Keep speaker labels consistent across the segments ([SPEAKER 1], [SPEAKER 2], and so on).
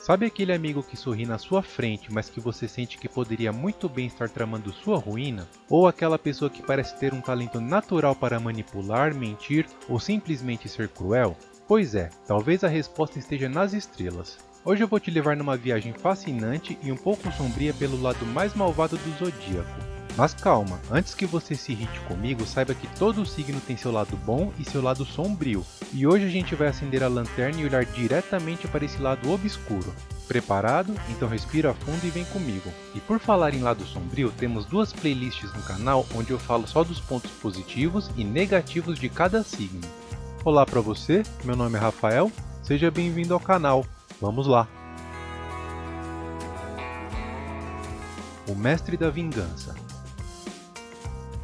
[SPEAKER 1] Sabe aquele amigo que sorri na sua frente, mas que você sente que poderia muito bem estar tramando sua ruína? Ou aquela pessoa que parece ter um talento natural para manipular, mentir ou simplesmente ser cruel? Pois é, talvez a resposta esteja nas estrelas. Hoje eu vou te levar numa viagem fascinante e um pouco sombria pelo lado mais malvado do zodíaco. Mas calma, antes que você se irrite comigo, saiba que todo signo tem seu lado bom e seu lado sombrio. E hoje a gente vai acender a lanterna e olhar diretamente para esse lado obscuro. Preparado? Então respira fundo e vem comigo. E por falar em lado sombrio, temos duas playlists no canal onde eu falo só dos pontos positivos e negativos de cada signo. Olá para você, meu nome é Rafael, seja bem-vindo ao canal. Vamos lá! O Mestre da Vingança.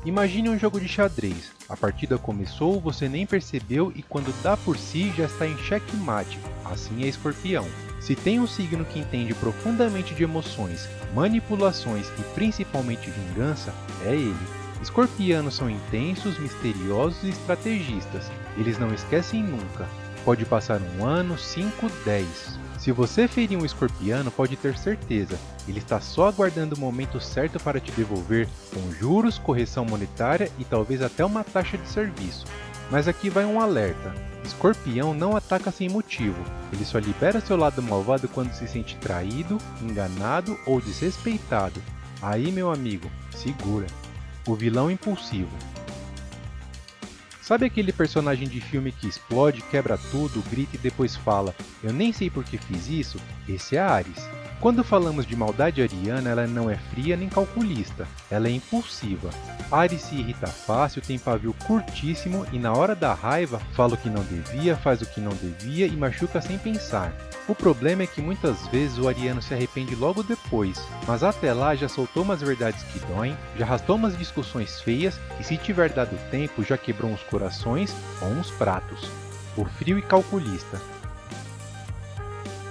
[SPEAKER 1] Imagine um jogo de xadrez. A partida começou, você nem percebeu e quando dá por si já está em xeque-mate. Assim é Escorpião. Se tem um signo que entende profundamente de emoções, manipulações e principalmente vingança, é ele. Escorpianos são intensos, misteriosos e estrategistas. Eles não esquecem nunca. Pode passar um ano, 5, 10. Se você ferir um escorpiano, pode ter certeza, ele está só aguardando o momento certo para te devolver, com juros, correção monetária e talvez até uma taxa de serviço. Mas aqui vai um alerta, escorpião não ataca sem motivo, ele só libera seu lado malvado quando se sente traído, enganado ou desrespeitado. Aí, meu amigo, segura. O vilão impulsivo. Sabe aquele personagem de filme que explode, quebra tudo, grita e depois fala "eu nem sei por que fiz isso"? Esse é Áries. Quando falamos de maldade ariana, ela não é fria nem calculista, ela é impulsiva. Áries se irrita fácil, tem pavio curtíssimo e na hora da raiva fala o que não devia, faz o que não devia e machuca sem pensar. O problema é que muitas vezes o ariano se arrepende logo depois, mas até lá já soltou umas verdades que doem, já arrastou umas discussões feias e se tiver dado tempo já quebrou uns corações ou uns pratos. O frio e calculista.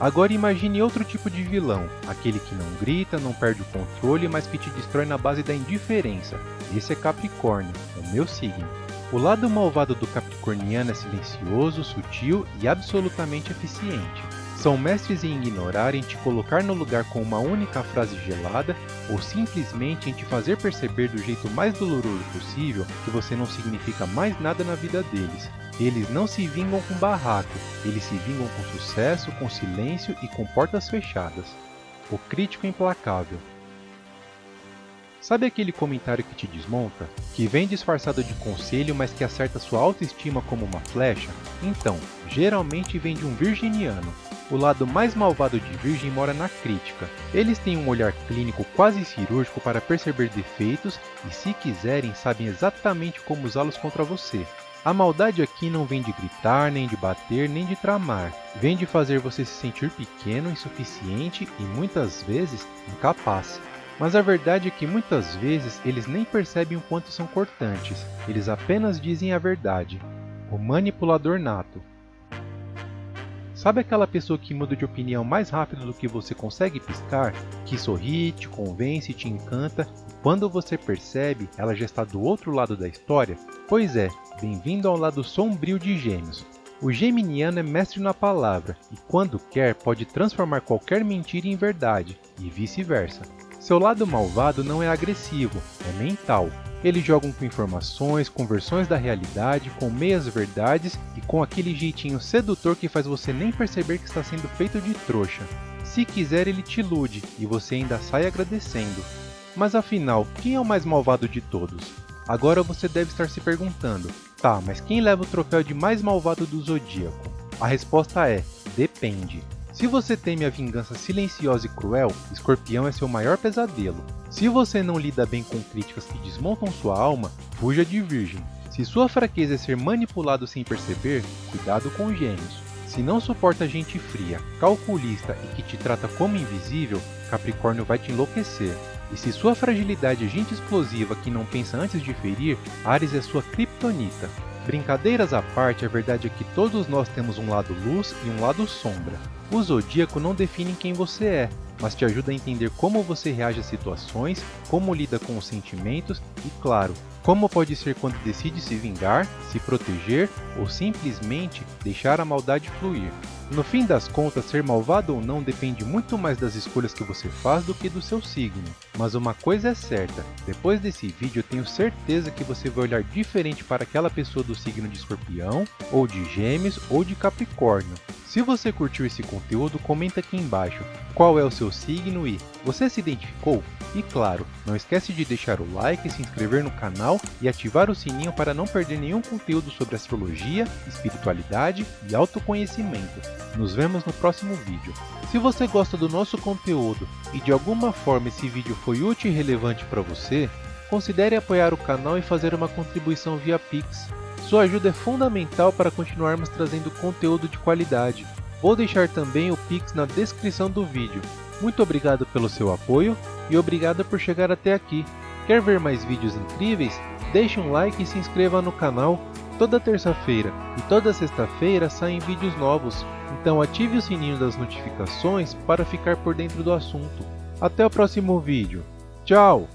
[SPEAKER 1] Agora imagine outro tipo de vilão, aquele que não grita, não perde o controle, mas que te destrói na base da indiferença. Esse é Capricórnio, o meu signo. O lado malvado do capricorniano é silencioso, sutil e absolutamente eficiente. São mestres em ignorar, em te colocar no lugar com uma única frase gelada ou simplesmente em te fazer perceber do jeito mais doloroso possível que você não significa mais nada na vida deles. Eles não se vingam com barraco, eles se vingam com sucesso, com silêncio e com portas fechadas. O crítico implacável. Sabe aquele comentário que te desmonta? Que vem disfarçado de conselho, mas que acerta sua autoestima como uma flecha? Então, geralmente vem de um virginiano. O lado mais malvado de Virgem mora na crítica. Eles têm um olhar clínico quase cirúrgico para perceber defeitos e, se quiserem, sabem exatamente como usá-los contra você. A maldade aqui não vem de gritar, nem de bater, nem de tramar. Vem de fazer você se sentir pequeno, insuficiente e, muitas vezes, incapaz. Mas a verdade é que muitas vezes eles nem percebem o quanto são cortantes. Eles apenas dizem a verdade. O manipulador nato. Sabe aquela pessoa que muda de opinião mais rápido do que você consegue piscar? Que sorri, te convence, te encanta, e quando você percebe, ela já está do outro lado da história? Pois é, bem-vindo ao lado sombrio de Gêmeos. O geminiano é mestre na palavra, e quando quer pode transformar qualquer mentira em verdade, e vice-versa. Seu lado malvado não é agressivo, é mental. Eles jogam com informações, com versões da realidade, com meias-verdades e com aquele jeitinho sedutor que faz você nem perceber que está sendo feito de trouxa. Se quiser, ele te ilude e você ainda sai agradecendo. Mas afinal, quem é o mais malvado de todos? Agora você deve estar se perguntando, tá, mas quem leva o troféu de mais malvado do zodíaco? A resposta é, depende. Se você teme a vingança silenciosa e cruel, Escorpião é seu maior pesadelo. Se você não lida bem com críticas que desmontam sua alma, fuja de Virgem. Se sua fraqueza é ser manipulado sem perceber, cuidado com Gêmeos. Se não suporta gente fria, calculista e que te trata como invisível, Capricórnio vai te enlouquecer. E se sua fragilidade é gente explosiva que não pensa antes de ferir, Áries é sua criptonita. Brincadeiras à parte, a verdade é que todos nós temos um lado luz e um lado sombra. O zodíaco não define quem você é, mas te ajuda a entender como você reage a situações, como lida com os sentimentos e, claro, como pode ser quando decide se vingar, se proteger ou simplesmente deixar a maldade fluir. No fim das contas, ser malvado ou não depende muito mais das escolhas que você faz do que do seu signo. Mas uma coisa é certa, depois desse vídeo eu tenho certeza que você vai olhar diferente para aquela pessoa do signo de Escorpião, ou de Gêmeos, ou de Capricórnio. Se você curtiu esse conteúdo, comenta aqui embaixo qual é o seu signo e você se identificou? E claro, não esquece de deixar o like, se inscrever no canal e ativar o sininho para não perder nenhum conteúdo sobre astrologia, espiritualidade e autoconhecimento. Nos vemos no próximo vídeo. Se você gosta do nosso conteúdo e de alguma forma esse vídeo foi útil e relevante para você, considere apoiar o canal e fazer uma contribuição via Pix. Sua ajuda é fundamental para continuarmos trazendo conteúdo de qualidade. Vou deixar também o Pix na descrição do vídeo. Muito obrigado pelo seu apoio e obrigado por chegar até aqui. Quer ver mais vídeos incríveis? Deixe um like e se inscreva no canal. Toda terça-feira e toda sexta-feira saem vídeos novos, então ative o sininho das notificações para ficar por dentro do assunto. Até o próximo vídeo. Tchau!